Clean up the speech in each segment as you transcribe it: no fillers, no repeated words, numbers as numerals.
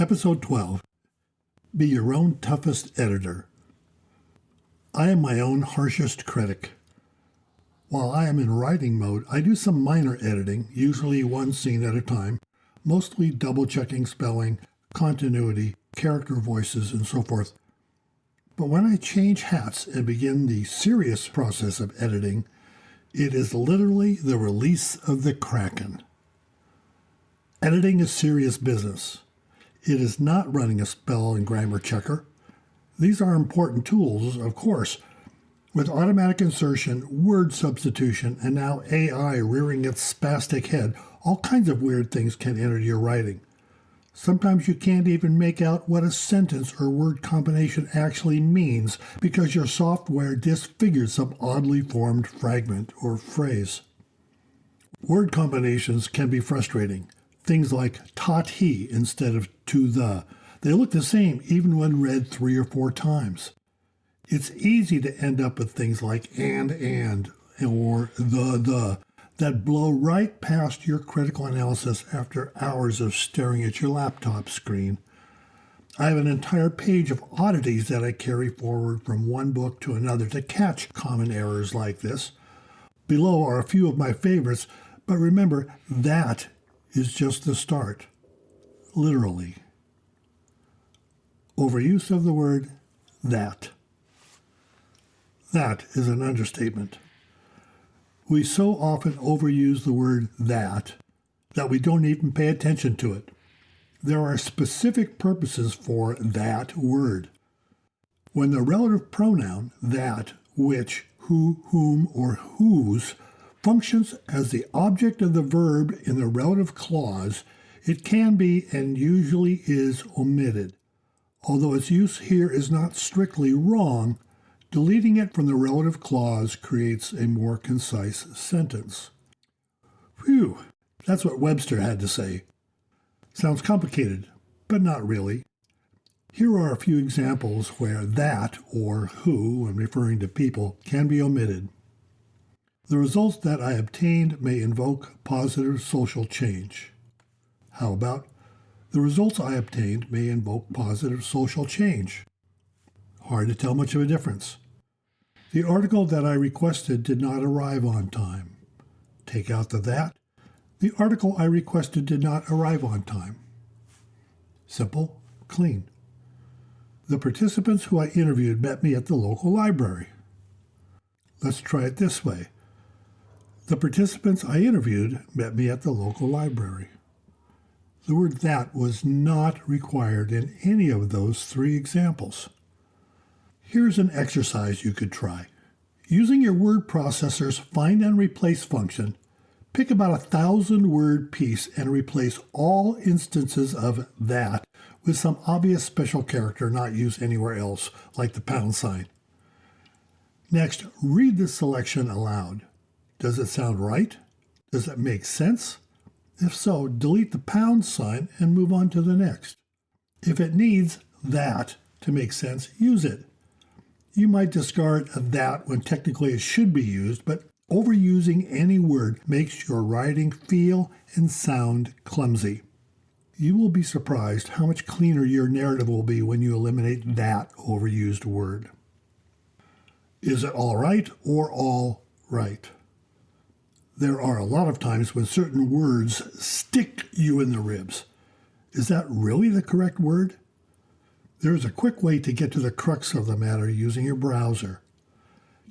Episode 12. Be your own toughest editor. I am my own harshest critic. While I am in writing mode, I do some minor editing, usually one scene at a time, mostly double-checking spelling, continuity, character voices, and so forth. But when I change hats and begin the serious process of editing, it is literally the release of the Kraken. Editing is serious business. It is not running a spell and grammar checker. These are important tools, of course. With automatic insertion, word substitution, and now AI rearing its spastic head, all kinds of weird things can enter your writing. Sometimes you can't even make out what a sentence or word combination actually means because your software disfigured some oddly formed fragment or phrase. Word combinations can be frustrating. Things like taught he instead of to the. They look the same even when read 3 or 4 times. It's easy to end up with things like and, or the, that blow right past your critical analysis after hours of staring at your laptop screen. I have an entire page of oddities that I carry forward from one book to another to catch common errors like this. Below are a few of my favorites, but remember, that is just the start. Literally. Overuse of the word that. That is an understatement. We so often overuse the word that we don't even pay attention to it. There are specific purposes for that word. When the relative pronoun that, which, who, whom, or whose functions as the object of the verb in the relative clause, it can be and usually is omitted. Although its use here is not strictly wrong, deleting it from the relative clause creates a more concise sentence. Phew, that's what Webster had to say. Sounds complicated, but not really. Here are a few examples where that, or who, when referring to people, can be omitted. The results that I obtained may invoke positive social change. How about, the results I obtained may invoke positive social change? Hard to tell much of a difference. The article that I requested did not arrive on time. Take out the that. The article I requested did not arrive on time. Simple, clean. The participants who I interviewed met me at the local library. Let's try it this way. The participants I interviewed met me at the local library. The word that was not required in any of those 3 examples. Here's an exercise you could try. Using your word processor's find and replace function, pick about 1,000-word piece and replace all instances of that with some obvious special character not used anywhere else, like the pound sign. Next, read the selection aloud. Does it sound right? Does it make sense? If so, delete the pound sign and move on to the next. If it needs that to make sense, use it. You might discard a that when technically it should be used, but overusing any word makes your writing feel and sound clumsy. You will be surprised how much cleaner your narrative will be when you eliminate that overused word. Is it all right or all right? There are a lot of times when certain words stick you in the ribs. Is that really the correct word? There is a quick way to get to the crux of the matter using your browser.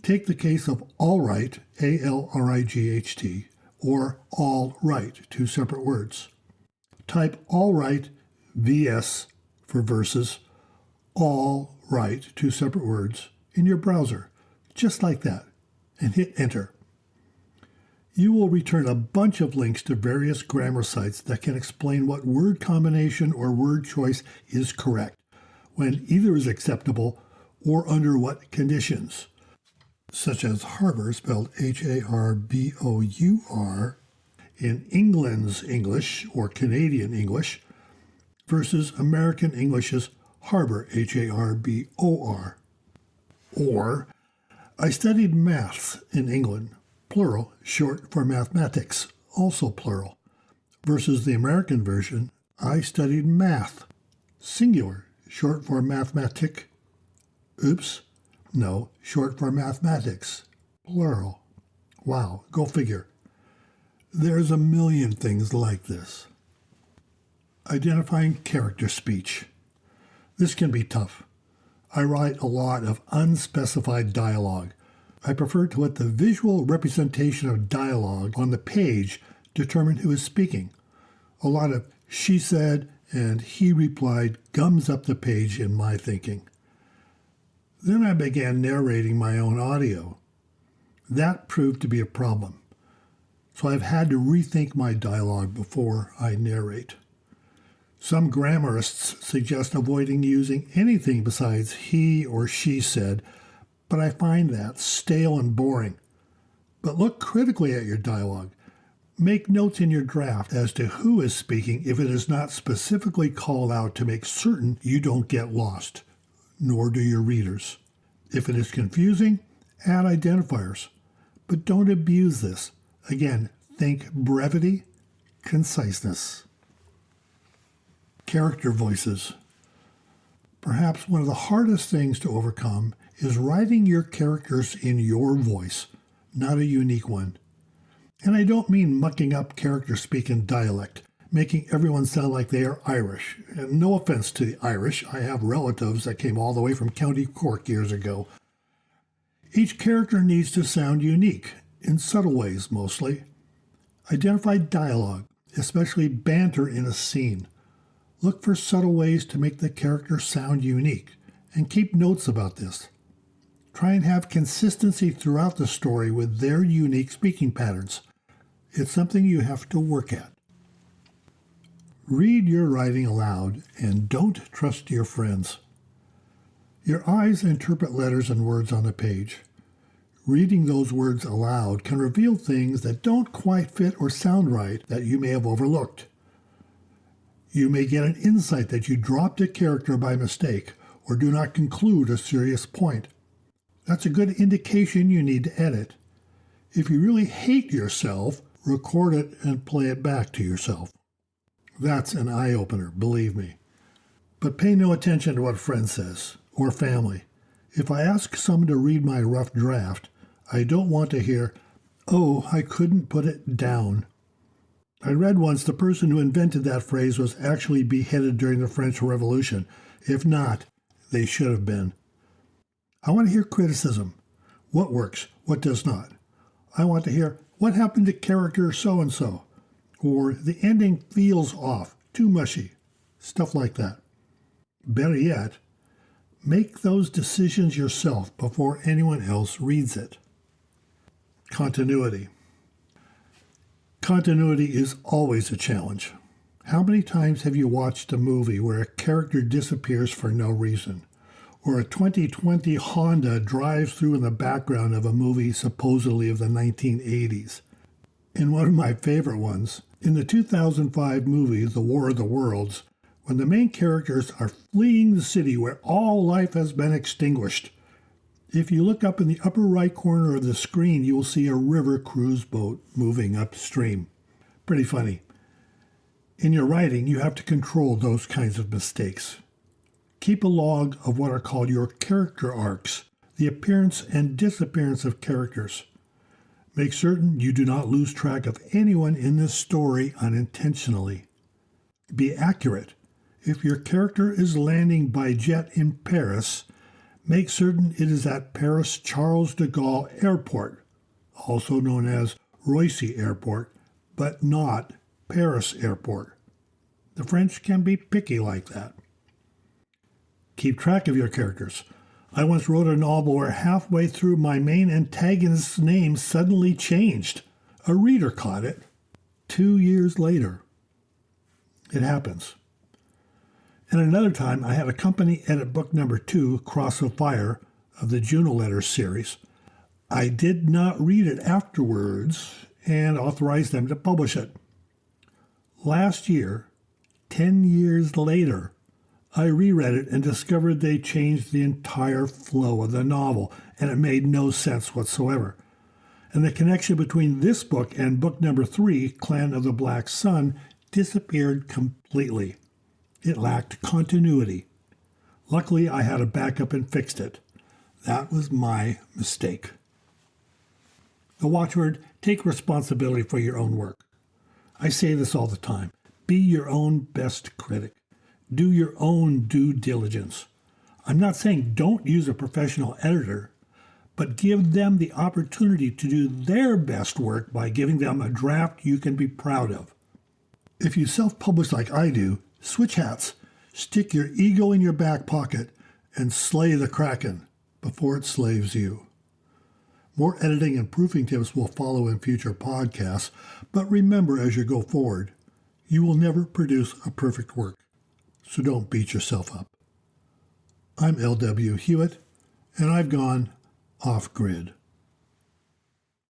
Take the case of alright, A-L-R-I-G-H-T, or all right, 2 separate words. Type alright, VS for versus, all right, 2 separate words, in your browser, just like that, and hit enter. You will return a bunch of links to various grammar sites that can explain what word combination or word choice is correct, when either is acceptable or under what conditions, such as Harbor, spelled H-A-R-B-O-U-R, in England's English or Canadian English, versus American English's Harbor, H-A-R-B-O-R. Or, I studied maths in England, plural, short for mathematics, also plural, versus the American version, I studied math, Singular, short for mathematic. Oops, no, short for mathematics. Plural. Wow, go figure. There's a million things like this. Identifying character speech. This can be tough. I write a lot of unspecified dialogue. I prefer to let the visual representation of dialogue on the page determine who is speaking. A lot of she said and he replied gums up the page in my thinking. Then I began narrating my own audio. That proved to be a problem. So I've had to rethink my dialogue before I narrate. Some grammarists suggest avoiding using anything besides he or she said, but I find that stale and boring. But look critically at your dialogue. Make notes in your draft as to who is speaking if it is not specifically called out to make certain you don't get lost, nor do your readers. If it is confusing, add identifiers, but don't abuse this. Again, think brevity, conciseness. Character voices. Perhaps one of the hardest things to overcome is writing your characters in your voice, not a unique one. And I don't mean mucking up character speak in dialect, making everyone sound like they are Irish. And no offense to the Irish, I have relatives that came all the way from County Cork years ago. Each character needs to sound unique, in subtle ways mostly. Identify dialogue, especially banter in a scene. Look for subtle ways to make the character sound unique, and keep notes about this. Try and have consistency throughout the story with their unique speaking patterns. It's something you have to work at. Read your writing aloud and don't trust your friends. Your eyes interpret letters and words on the page. Reading those words aloud can reveal things that don't quite fit or sound right that you may have overlooked. You may get an insight that you dropped a character by mistake or do not conclude a serious point. That's a good indication you need to edit. If you really hate yourself, record it and play it back to yourself. That's an eye-opener, believe me. But pay no attention to what a friend says, or family. If I ask someone to read my rough draft, I don't want to hear, "Oh, I couldn't put it down." I read once the person who invented that phrase was actually beheaded during the French Revolution. If not, they should have been. I want to hear criticism. What works, what does not. I want to hear, what happened to character so-and-so? Or the ending feels off, too mushy. Stuff like that. Better yet, make those decisions yourself before anyone else reads it. Continuity. Continuity is always a challenge. How many times have you watched a movie where a character disappears for no reason? Or a 2020 Honda drives through in the background of a movie supposedly of the 1980s? In one of my favorite ones, in the 2005 movie The War of the Worlds, when the main characters are fleeing the city where all life has been extinguished, if you look up in the upper right corner of the screen, you will see a river cruise boat moving upstream. Pretty funny. In your writing, you have to control those kinds of mistakes. Keep a log of what are called your character arcs, the appearance and disappearance of characters. Make certain you do not lose track of anyone in this story unintentionally. Be accurate. If your character is landing by jet in Paris, make certain it is at Paris Charles de Gaulle Airport, also known as Roissy Airport, but not Paris Airport. The French can be picky like that. Keep track of your characters. I once wrote a novel where halfway through my main antagonist's name suddenly changed. A reader caught it 2 years later. It happens. And another time, I had a company edit book number 2, Cross of Fire, of the Juno Letters series. I did not read it afterwards and authorized them to publish it. Last year, 10 years later, I reread it and discovered they changed the entire flow of the novel, and it made no sense whatsoever. And the connection between this book and book number 3, Clan of the Black Sun, disappeared completely. It lacked continuity. Luckily, I had a backup and fixed it. That was my mistake. The watchword, take responsibility for your own work. I say this all the time. Be your own best critic. Do your own due diligence. I'm not saying don't use a professional editor, but give them the opportunity to do their best work by giving them a draft you can be proud of. If you self-publish like I do, switch hats, stick your ego in your back pocket, and slay the Kraken before it slaves you. More editing and proofing tips will follow in future podcasts, but remember as you go forward, you will never produce a perfect work, so don't beat yourself up. I'm L.W. Hewitt, and I've gone off-grid.